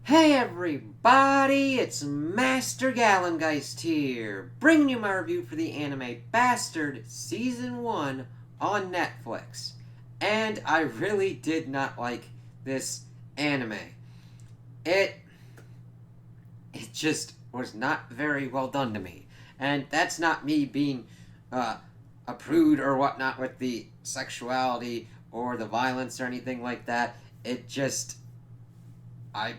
Hey everybody, it's Master Galengeist here, bringing you my review for the anime Bastard Season 1 on Netflix. And I really did not like this anime. It just was not very well done to me. And that's not me being a prude or whatnot with the sexuality or the violence or anything like that. It just I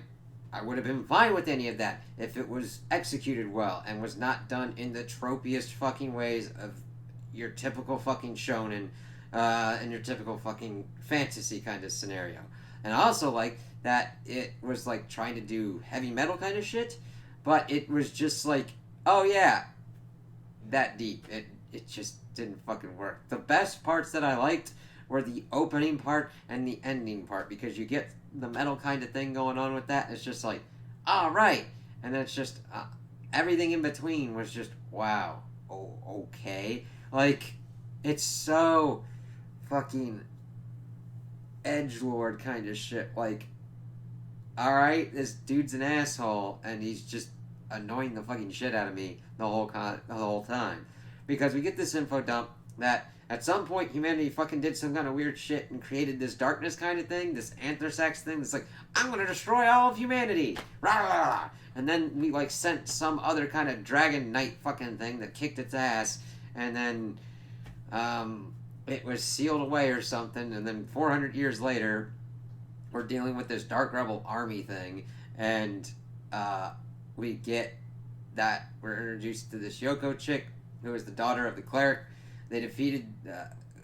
I would have been fine with any of that if it was executed well and was not done in the tropiest fucking ways of your typical fucking shonen and your typical fucking fantasy kind of scenario. And I also like that it was like trying to do heavy metal kind of shit, but it was just like, oh yeah, that deep. It just didn't fucking work. The best parts that I liked were the opening part and the ending part because you get the metal kind of thing going on with that. It's just like, all right, and then it's just everything in between was just wow. Oh, okay. Like it's so fucking edge lord kind of shit. Like, all right, this dude's an asshole, and he's just annoying the fucking shit out of me the whole time, because we get this info dump that at some point humanity fucking did some kind of weird shit and created this darkness kind of thing, this anthrax thing. That's like, I'm gonna destroy all of humanity, rah, rah, rah. And then we like sent some other kind of dragon knight fucking thing that kicked its ass, and then it was sealed away or something, and then 400 years later we're dealing with this dark rebel army thing, and we get that we're introduced to this Yoko chick who is the daughter of the cleric. They defeated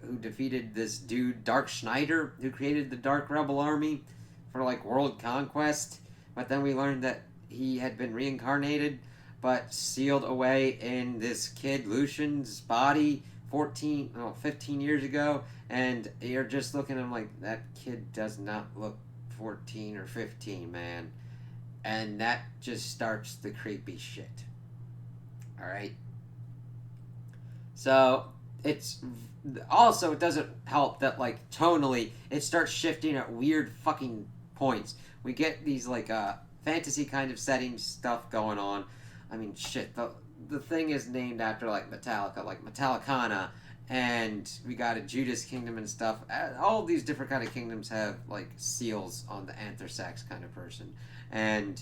who defeated this dude Dark Schneider, who created the Dark Rebel Army for like world conquest. But then we learned that he had been reincarnated, but sealed away in this kid Lucian's body 15 years ago. And you're just looking at him like, that kid does not look 14 or 15, man. And that just starts the creepy shit. Alright? So, it's also, it doesn't help that like tonally it starts shifting at weird fucking points. We get these like fantasy kind of setting stuff going on. I mean, shit, the thing is named after like Metallica, like Metallicana, and we got a Judas kingdom and stuff. All of these different kind of kingdoms have like seals on the anthrax kind of person, and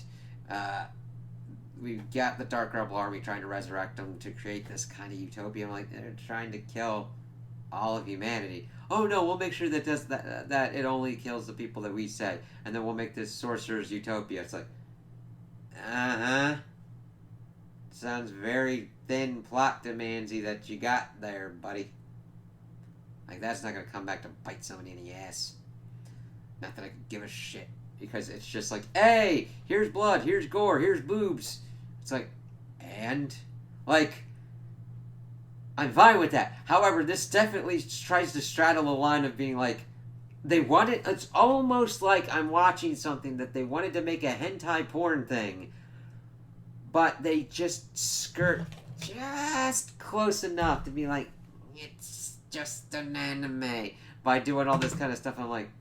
we've got the Dark Rebel Army trying to resurrect them to create this kind of utopia. Like, they're trying to kill all of humanity. Oh no, we'll make sure that it only kills the people that we say, and then we'll make this sorcerer's utopia. It's like, uh-huh. Sounds very thin plot demandsy that you got there, buddy. Like, that's not gonna come back to bite somebody in the ass. Not that I could give a shit. Because it's just like, hey, here's blood, here's gore, here's boobs. It's like, and? Like, I'm fine with that. However, this definitely tries to straddle the line of being like, it's almost like I'm watching something that they wanted to make a hentai porn thing, but they just skirt just close enough to be like, it's just an anime, by doing all this kind of stuff. I'm like,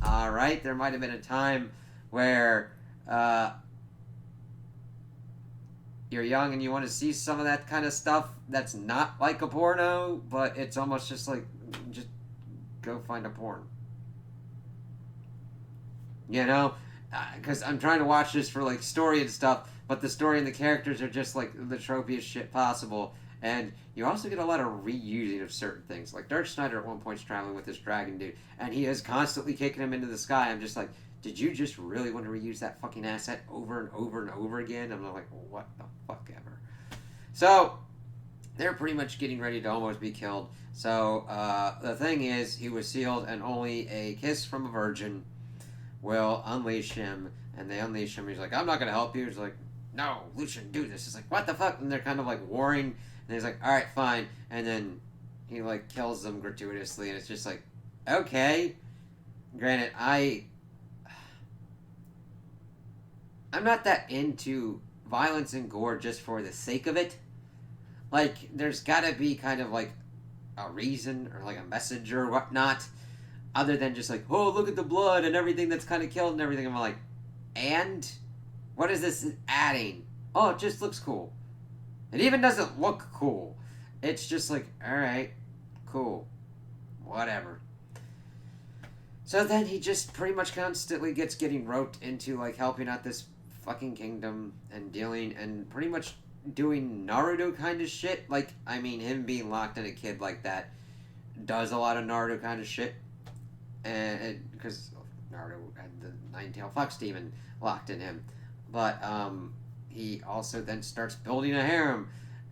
alright, there might have been a time where you're young and you want to see some of that kind of stuff that's not like a porno, but it's almost just like, just go find a porn. You know? Because I'm trying to watch this for like story and stuff, but the story and the characters are just like the tropiest shit possible. And you also get a lot of reusing of certain things. Like Dark Schneider at one point is traveling with this dragon dude, and he is constantly kicking him into the sky. I'm just like, did you just really want to reuse that fucking asset over and over and over again? I'm like, what the fuck ever. So, they're pretty much getting ready to almost be killed. So, the thing is, he was sealed, and only a kiss from a virgin will unleash him. And they unleash him. He's like, I'm not going to help you. He's like, no, Lucian, do this. It's like, what the fuck? And they're kind of like warring. And he's like, alright, fine. And then he like kills them gratuitously. And it's just like, okay. Granted, I'm not that into violence and gore just for the sake of it. Like, there's gotta be kind of like a reason or like a message or whatnot, other than just like, oh, look at the blood and everything that's kind of killed and everything. I'm like, and What is this adding? Oh, it just looks cool. It even doesn't look cool. It's just like, alright, cool. Whatever. So then he just pretty much constantly getting roped into like helping out this fucking kingdom and dealing and pretty much doing Naruto kind of shit. Like, I mean, him being locked in a kid like that does a lot of Naruto kind of shit. And because Naruto had the Nine-Tailed Fox Demon locked in him. But he also then starts building a harem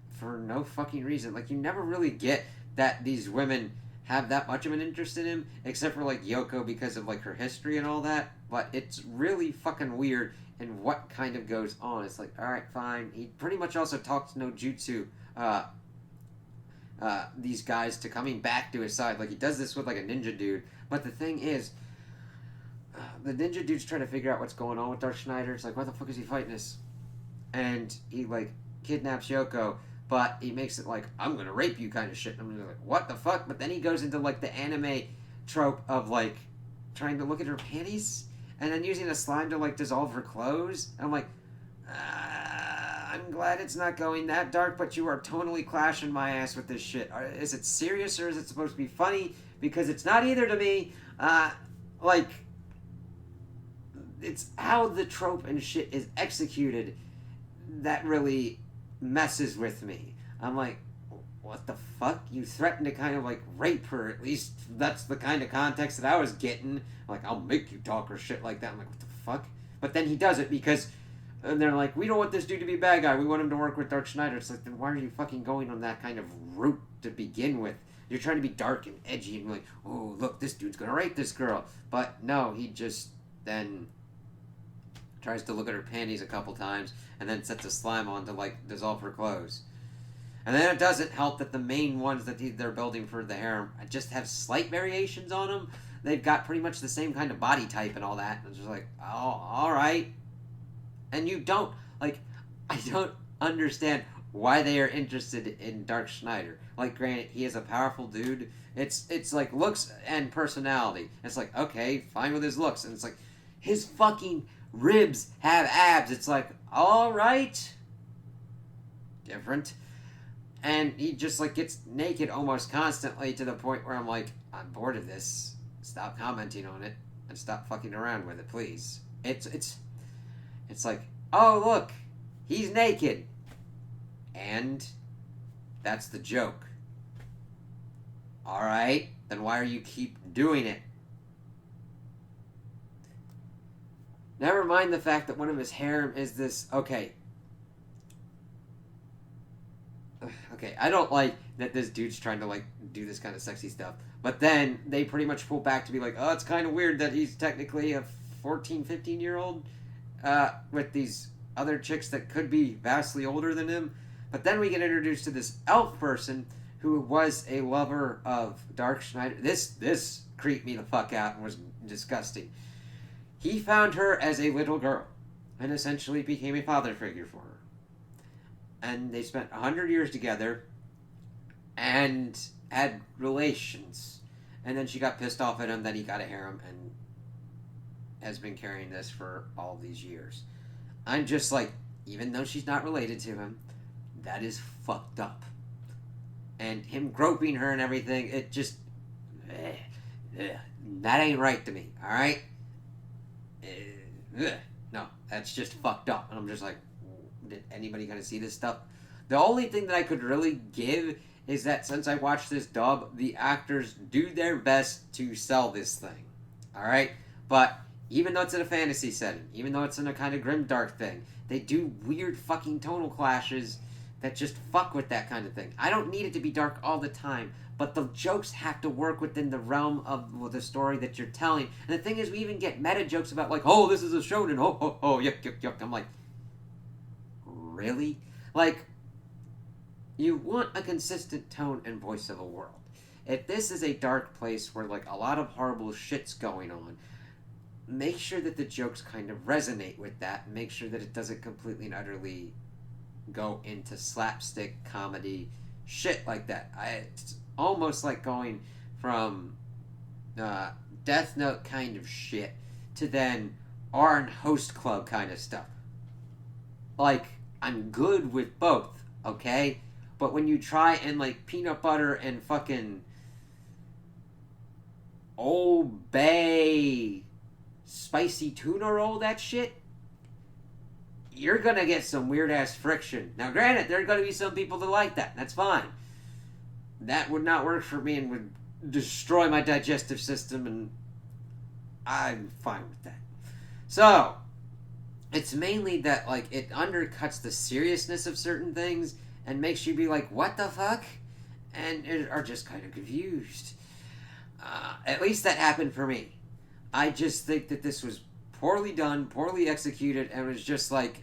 for no fucking reason. Like, you never really get that these women have that much of an interest in him, except for like Yoko because of like her history and all that. But it's really fucking weird in what kind of goes on. It's like, all right, fine. He pretty much also talks no jutsu these guys to coming back to his side. Like he does this with like a ninja dude. But the thing is, the ninja dude's trying to figure out what's going on with Dark Schneider. It's like, why the fuck is he fighting this? And he like kidnaps Yoko. But he makes it like, I'm gonna rape you kind of shit. And I'm like, what the fuck? But then he goes into like the anime trope of like trying to look at her panties and then using a slime to like dissolve her clothes. And I'm like, I'm glad it's not going that dark, but you are totally clashing my ass with this shit. Is it serious or is it supposed to be funny? Because it's not either to me. Like, it's how the trope and shit is executed that really messes with me. I'm like, what the fuck? You threatened to kind of like rape her. At least that's the kind of context that I was getting. Like, I'll make you talk or shit like that. I'm like, what the fuck? But then he does it because and they're like, we don't want this dude to be a bad guy. We want him to work with Dark Schneider. It's like, then why are you fucking going on that kind of route to begin with? You're trying to be dark and edgy and like, oh, look, this dude's gonna rape this girl. But no, he just then tries to look at her panties a couple times and then sets a slime on to like dissolve her clothes. And then it doesn't help that the main ones that they're building for the harem just have slight variations on them. They've got pretty much the same kind of body type and all that. It's just like, oh, alright. And you don't, like, I don't understand why they are interested in Dark Schneider. Like, granted, he is a powerful dude. It's like looks and personality. It's like, okay, fine with his looks. And it's like, his fucking ribs have abs. It's like, alright. Different. And he just, like, gets naked almost constantly to the point where I'm like, I'm bored of this. Stop commenting on it and stop fucking around with it, please. It's like, oh, look, he's naked. And that's the joke. Alright, then why are you keep doing it? Never mind the fact that one of his harem is this, okay, I don't like that this dude's trying to, like, do this kind of sexy stuff. But then they pretty much pull back to be like, oh, it's kind of weird that he's technically a 14, 15-year-old with these other chicks that could be vastly older than him. But then we get introduced to this elf person who was a lover of Dark Schneider. This creeped me the fuck out and was disgusting. He found her as a little girl and essentially became a father figure for her. And they spent 100 years together and had relations. And then she got pissed off at him, then he got a harem and has been carrying this for all these years. I'm just like, even though she's not related to him, that is fucked up. And him groping her and everything, it just... that ain't right to me, alright? No, that's just fucked up. And I'm just like, did anybody gonna see this stuff? The only thing that I could really give is that since I watched this dub, the actors do their best to sell this thing. Alright? But even though it's in a fantasy setting, even though it's in a kind of grim dark thing, they do weird fucking tonal clashes that just fuck with that kind of thing. I don't need it to be dark all the time, but the jokes have to work within the realm of the story that you're telling. And the thing is, we even get meta jokes about like, oh, this is a shonen, oh, yuck, yuck, yuck. I'm like, really? Like, you want a consistent tone and voice of a world. If this is a dark place where like a lot of horrible shit's going on, make sure that the jokes kind of resonate with that. Make sure that it doesn't completely and utterly go into slapstick comedy shit like that. It's almost like going from Death Note kind of shit to then Arn Host Club kind of stuff. like, I'm good with both, okay? But when you try and, like, peanut butter and fucking Old Bay spicy tuna roll that shit, you're gonna get some weird ass friction. Now, granted, there are gonna be some people that like that. That's fine. That would not work for me and would destroy my digestive system, and I'm fine with that. So, it's mainly that, like, it undercuts the seriousness of certain things and makes you be like, what the fuck? And are just kind of confused. At least that happened for me. I just think that this was poorly done, poorly executed, and was just like,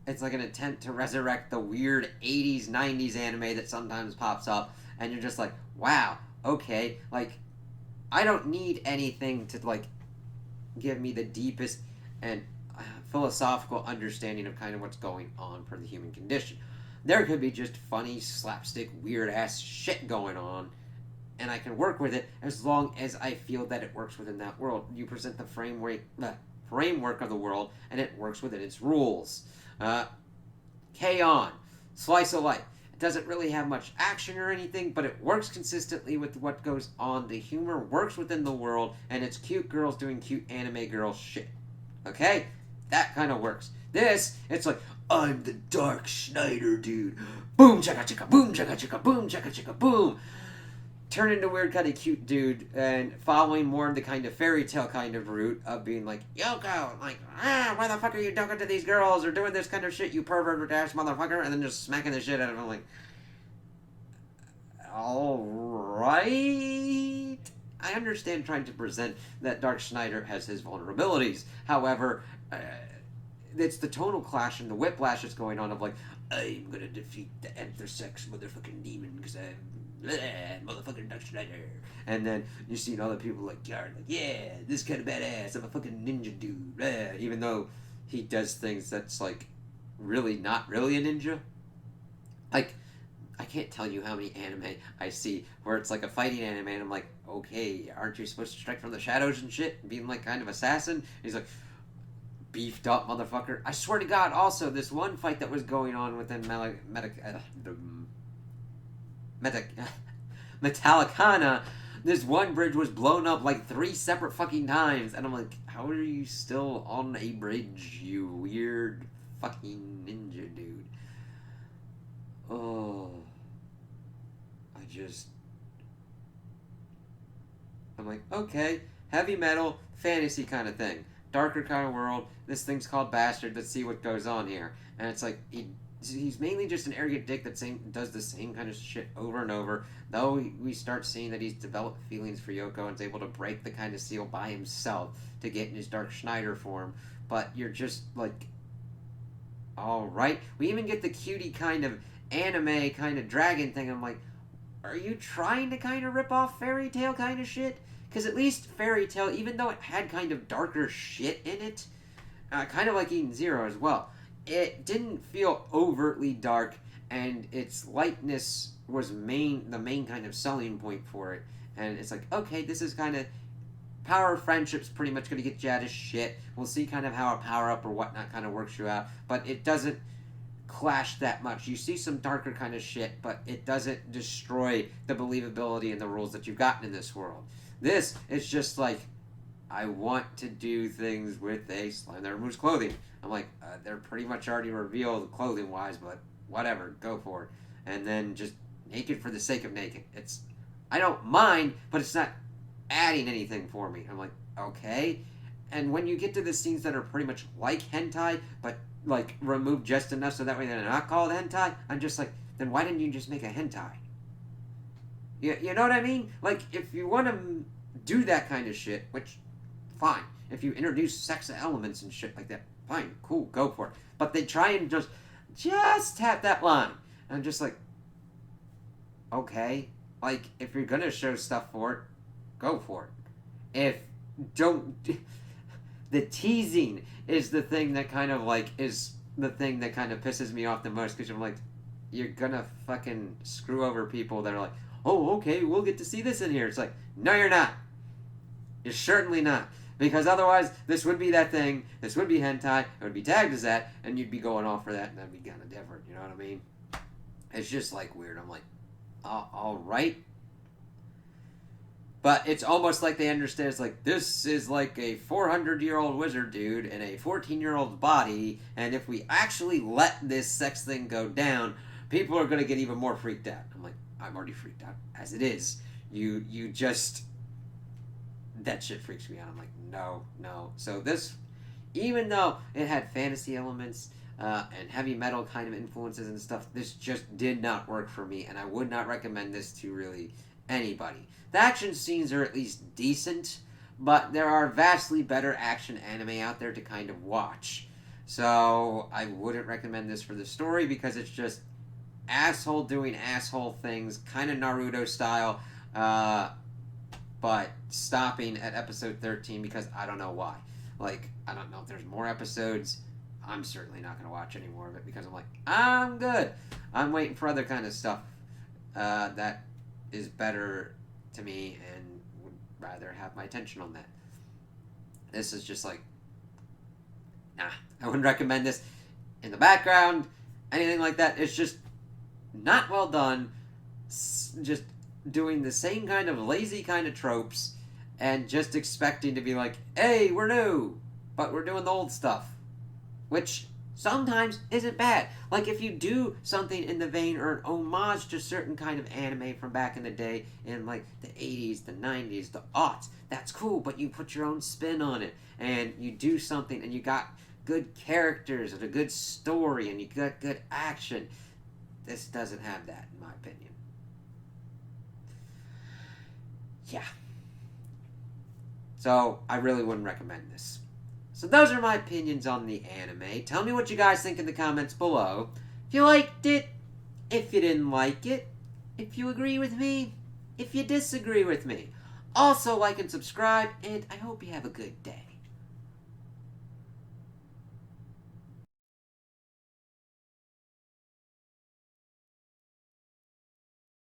it's like an attempt to resurrect the weird 80s, 90s anime that sometimes pops up, and you're just like, wow, okay, like, I don't need anything to, like, give me the deepest and philosophical understanding of kind of what's going on for the human condition. There could be just funny, slapstick, weird ass shit going on, and I can work with it as long as I feel that it works within that world. You present the framework of the world, and it works within its rules. K-On! Slice of life. It doesn't really have much action or anything, but it works consistently with what goes on. The humor works within the world, and it's cute girls doing cute anime girl shit. Okay? That kind of works. This, it's like, I'm the Dark Schneider dude. Boom chaka chaka, boom chaka chaka, boom chaka chaka, boom. Turn into weird kind of cute dude and following more of the kind of fairy tale kind of route of being like, Yoko, like, why the fuck are you talking to these girls or doing this kind of shit, you pervert ass motherfucker, and then just smacking the shit out of him like, alright. I understand trying to present that Dark Schneider has his vulnerabilities. However, it's the tonal clash and the whiplash that's going on of like, I'm gonna defeat the Anthrasex motherfucking demon because I'm motherfucking Dark Schneider. And then you see other people like Yard, like, yeah, this kind of badass, I'm a fucking ninja dude. Even though he does things that's like really not really a ninja. Like, I can't tell you how many anime I see where it's like a fighting anime and I'm like, okay, aren't you supposed to strike from the shadows and shit? Being like kind of assassin? He's like, beefed up motherfucker. I swear to God, also, this one fight that was going on within Metallicana, this one bridge was blown up like 3 separate fucking times, and I'm like, how are you still on a bridge, you weird fucking ninja dude? Oh, I'm like, okay, heavy metal, fantasy kind of thing. Darker kind of world. This thing's called Bastard. Let's see what goes on here. And it's like, he's mainly just an arrogant dick that does the same kind of shit over and over. Though we start seeing that he's developed feelings for Yoko and is able to break the kind of seal by himself to get in his Dark Schneider form. But you're just like, alright. We even get the cutie kind of anime kind of dragon thing. I'm like, are you trying to kind of rip off Fairy Tail kind of shit? Because at least Fairy Tail, even though it had kind of darker shit in it, kind of like Eden Zero as well, it didn't feel overtly dark, and its lightness was the main kind of selling point for it. And it's like, okay, this is kind of power of friendship's pretty much going to get you out of shit. We'll see kind of how a power up or whatnot kind of works you out, but it doesn't clash that much. You see some darker kind of shit, but it doesn't destroy the believability and the rules that you've gotten in this world. This is just like, I want to do things with a slime that removes clothing. I'm like, they're pretty much already revealed clothing wise, but whatever, go for it. And then just naked for the sake of naked. I don't mind, but it's not adding anything for me. I'm like, okay. And when you get to the scenes that are pretty much like hentai, but like removed just enough so that way they're not called hentai, I'm just like, then why didn't you just make a hentai? You know what I mean? Like, if you want to do that kind of shit, which, fine. If you introduce sex elements and shit like that, fine, cool, go for it. But they try and just tap that line. And I'm just like, okay. Like, if you're gonna show stuff for it, go for it. The teasing is the thing that kind of, like, is the thing that kind of pisses me off the most, because I'm like, you're gonna fucking screw over people that are like, oh, okay, we'll get to see this in here. It's like, no, you're not. You're certainly not. Because otherwise, this would be that thing, this would be hentai, it would be tagged as that, and you'd be going off for that, and that'd be kind of different, you know what I mean? It's just, like, weird. I'm like, alright. But it's almost like they understand, it's like, this is like a 400-year-old wizard dude in a 14-year-old's body, and if we actually let this sex thing go down, people are going to get even more freaked out. I'm like, I'm already freaked out as it is. You just... That shit freaks me out. I'm like, no. So this, even though it had fantasy elements and heavy metal kind of influences and stuff, this just did not work for me, and I would not recommend this to really anybody. The action scenes are at least decent, but there are vastly better action anime out there to kind of watch. So I wouldn't recommend this for the story because it's just asshole doing asshole things, kind of Naruto style, but stopping at episode 13 because I don't know why. Like, I don't know if there's more episodes. I'm certainly not going to watch any more of it because I'm like, I'm good. I'm waiting for other kind of stuff that is better to me and would rather have my attention on that. This is just like, nah, I wouldn't recommend this in the background, anything like that. It's just not well done. Just doing the same kind of lazy kind of tropes and just expecting to be like, hey, we're new, but we're doing the old stuff, which sometimes isn't bad. Like if you do something in the vein or an homage to certain kind of anime from back in the day in like the 80s, the 90s, the aughts, that's cool, but you put your own spin on it and you do something and you got good characters and a good story and you got good action. This doesn't have that, in my opinion. Yeah. So, I really wouldn't recommend this. So those are my opinions on the anime. Tell me what you guys think in the comments below. If you liked it, if you didn't like it, if you agree with me, if you disagree with me. Also like and subscribe, and I hope you have a good day.